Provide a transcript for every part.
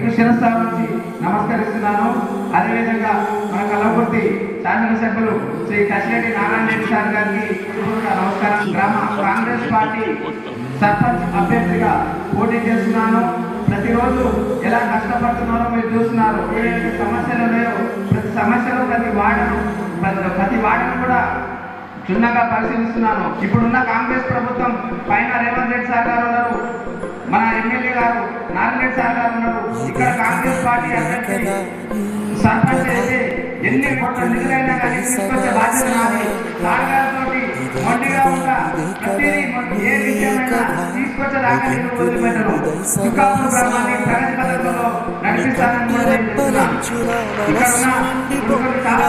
మీకు శిరస్సు నుంచి నమస్కరిస్తున్నాను. అదేవిధంగా మన కల్లకుర్తి శాసనసభ్యులు శ్రీ కసిరెడ్డి నారాయణ రెడ్డి సార్ గారికి నమస్కారం. గ్రామ కాంగ్రెస్ పార్టీ సర్పంచ్ అభ్యర్థిగా పోటీ చేస్తున్నాను. ప్రతిరోజు ఎలా కష్టపడుతున్నారో మీరు చూస్తున్నారు. ఏదైతే సమస్యలు ఉన్నాయో ప్రతి సమస్యలో ప్రతి వార్డును కూడా క్షుణ్ణంగా పరిశీలిస్తున్నాను. ఇప్పుడున్న కాంగ్రెస్ ప్రభుత్వం పైన రేవంత్ రెడ్డి సార్ గారు ఉన్నారు, మన ఎమ్మెల్యే గారు నారాయణ రెడ్డి సార్ గారు ఉన్నారు. ఇక్కడ కాంగ్రెస్ పార్టీ అభ్యర్థి సర్పంచ్ అయితే ఎన్ని కోట్ల నిధులైనా కానీ తీసుకొచ్చే బాధ్యత నాది. సార్ గారితో మొండిగా ఉంటా, ఏ విషయమైనా తీసుకొచ్చేదాకా నేను వదిలిపెట్టను. చుక్కాపూర్ గ్రామాన్ని ప్రగతి పథకంలో నడిపిస్తానని కూడా చెప్తున్నాను. ఇక్కడ ఉన్న చాలా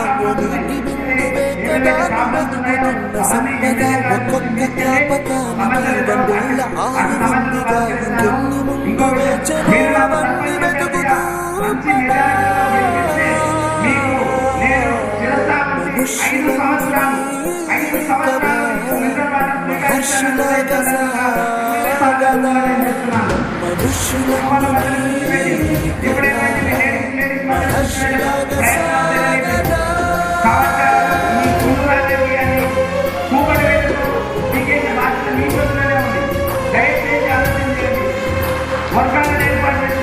వర్గాలను ఏర్పాటు చేసి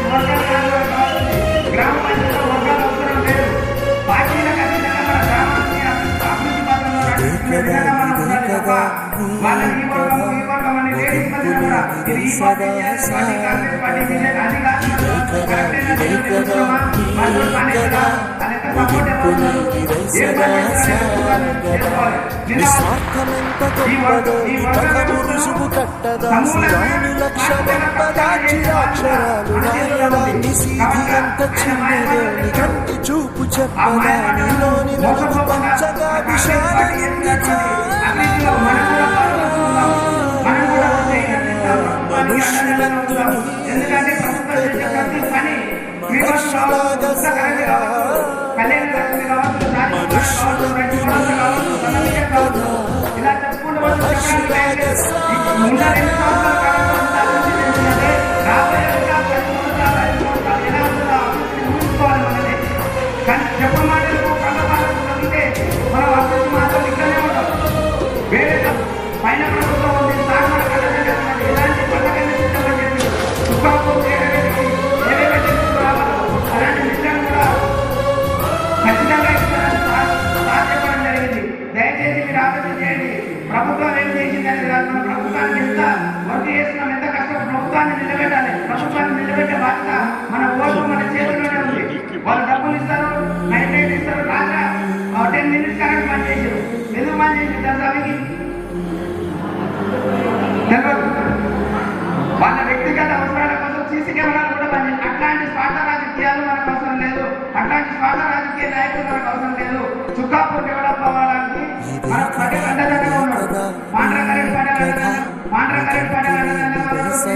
గ్రామ పంచాయతీలో వర్గాలు అవసరం లేదు. పార్టీలకు అతీతంగా మన గ్రామాన్ని అభివృద్ధి పథంలో నడిపించే విధంగా మనం ఉండాలి తప్ప వాళ్ళని ఈ వర్గం అని లేడీస్ మధ్య కూడా ఇది ఈ పార్టీ కాంగ్రెస్ పార్టీ అది రుసుము కట్టదా శిరాను లక్షణాక్షరాలు రాయడాన్ని సీది అంత చిన్నదేని కంటి చూపు చెప్పదా నీలోని వెలుగు పంచగా విశాలముంది ప్రభుత్వం ఏం చేసిందని కాదు, మన ప్రభుత్వానికి ఎంత వర్క్ చేస్తున్నాం, ఎంత కష్టం. ప్రభుత్వాన్ని నిలబెట్టాలి. ప్రభుత్వాన్ని నిలబెట్టే బాధ్యత మన ఓటు మన చేతుల్లోనే ఉంది. వాళ్ళు డబ్బులు ఇస్తారు, నైట్ ఇస్తారు, రాత్రి 10 minutes కరెంట్ పని చేశారు. ఎందుకు పని చేసి దర్శనానికి తెలియదు. వాళ్ళ వ్యక్తిగత అవసరాల కోసం సీసీ కెమెరాలు కూడా పని చేసి అట్లాంటి స్వార్థ రాజకీయాలు మనకు అవసరం లేదు. అట్లాంటి స్వార్థ రాజకీయ నాయకులు మనకు అవసరం లేదు. చుక్కాపూర్ డెవలప్ అవ్వడానికి మన ప్రజలు అండదండగా ఉన్నారు. పాండ్రా కరెంట్ పడాలంటే దయచేసి